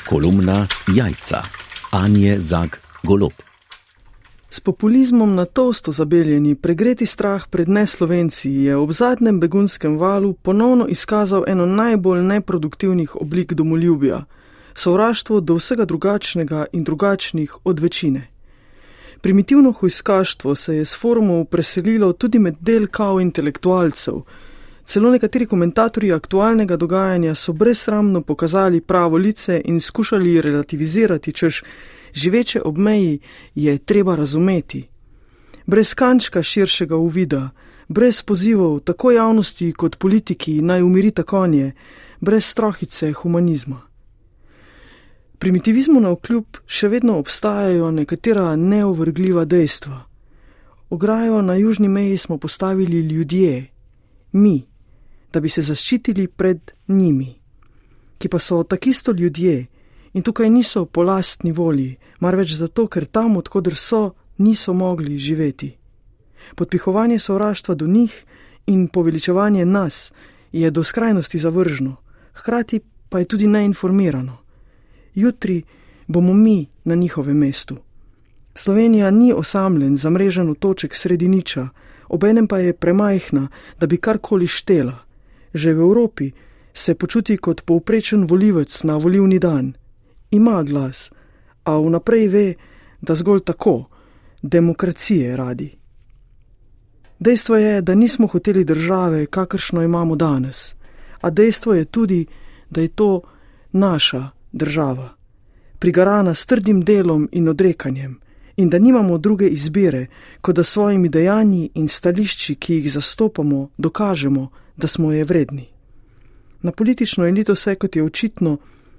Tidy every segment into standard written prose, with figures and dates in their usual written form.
Kolumna Jajca. Anje Zag Golob. S populizmom na tosto zabeljeni, pregreti strah pred neslovenci je ob zadnjem begunskem valu ponovno izkazal eno najbolj neproduktivnih oblik domoljubja, sovraštvo do vsega drugačnega in drugačnih od večine. Primitivno hujskaštvo se je s forumov preselilo tudi med del kao intelektualcev. Celo nekateri komentatorji aktualnega dogajanja so brezsramno pokazali pravo lice in skušali relativizirati, češ živeče ob meji je treba razumeti. Brez kančka širšega uvida, brez pozivov tako javnosti kot politiki naj umirita konje, brez strohice humanizma. Primitivizmu navkljub še vedno obstajajo nekatera neovrgljiva dejstva. Ograjo na južni meji smo postavili ljudje, mi, da bi se zaščitili pred njimi, ki pa so takisto ljudje in tukaj niso po lastni volji, marveč zato, ker tam, odkoder so, niso mogli živeti. Podpihovanje sovraštva do njih in poveličevanje nas je do skrajnosti zavržno, hkrati pa je tudi neinformirano. Jutri bomo mi na njihovem mestu. Slovenija ni osamljen, zamrežen v toček sredi niča, obenem pa je premajhna, da bi karkoli štela. Že v Evropi se počuti kot povprečen volivec na volilni dan. Ima glas, a vnaprej ve, da zgolj tako, demokracije radi. Dejstvo je, da nismo hoteli države, kakršno imamo danes, a dejstvo je tudi, da je to naša država, prigarana s trdim delom in odrekanjem, in da nimamo druge izbire, kot da svojimi dejanji in stališči, ki jih zastopamo, dokažemo, da smo je vredni. Na politično elito se, kot je očitno,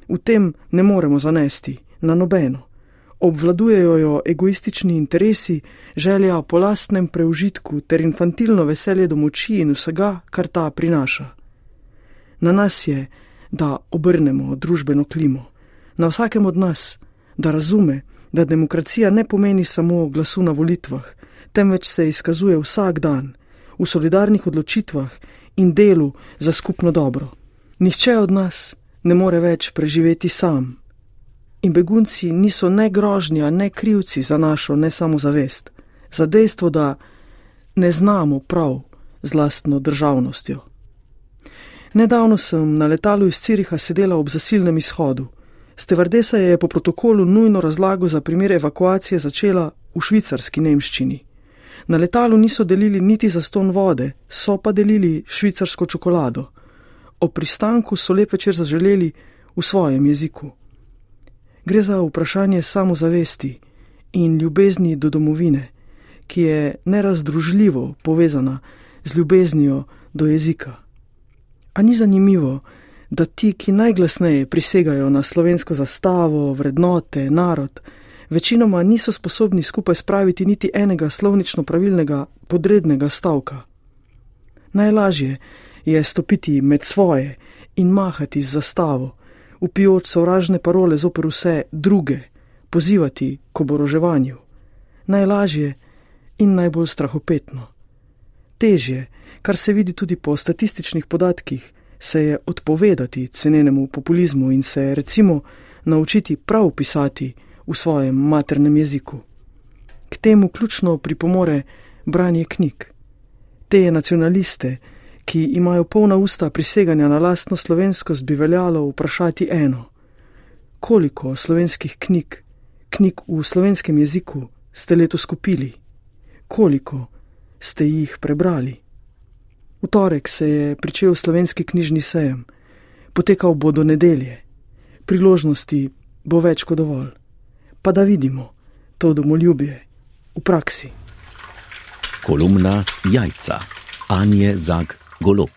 v tem ne moremo zanesti, na nobeno. Obvladujejo jo egoistični interesi, želja po lastnem preužitku ter infantilno veselje do moči in vsega, kar ta prinaša. Na nas je, da obrnemo družbeno klimo. Na vsakem od nas, da razume, da demokracija ne pomeni samo glasu na volitvah, temveč se izkazuje vsak dan, v solidarnih odločitvah in delu za skupno dobro. Nihče od nas ne more več preživeti sam. In begunci niso ne grožnja, ne krivci za našo nesamozavest, za dejstvo, da ne znamo prav z lastno državnostjo. Nedavno sem na letalu iz Ciriha sedela ob zasilnem izhodu. Stevardesa je po protokolu nujno razlago za primer evakuacije začela v švicarski nemščini. Na letalu niso delili niti zastonj vode, so pa delili švicarsko čokolado. O pristanku so lep večer zaželeli v svojem jeziku. Gre za vprašanje samozavesti in ljubezni do domovine, ki je nerazdružljivo povezana z ljubeznijo do jezika. A ni zanimivo, da ti, ki najglasneje prisegajo na slovensko zastavo, vrednote, narod, večinoma niso sposobni skupaj spraviti niti enega slovnično pravilnega podrednega stavka. Najlažje je stopiti med svoje in mahati z zastavo, vpijoč sovražne parole zoper vse druge, pozivati k oboroževanju. Najlažje in najbolj strahopetno. Težje, kar se vidi tudi po statističnih podatkih, se je odpovedati cenenemu populizmu in se recimo naučiti prav pisati v svojem maternem jeziku. K temu ključno pripomore branje knjig. Te nacionaliste, ki imajo polna usta priseganja na lastno slovenskost, bi veljalo vprašati eno. Koliko slovenskih knjig v slovenskem jeziku ste letos kupili? Koliko ste jih prebrali? V torek se je pričel slovenski knjižni sejem. Potekal bo do nedelje. Priložnosti bo več kot dovolj. Pa da vidimo to domoljubje v praksi. Kolumna Jajca. Anje Zag Golob.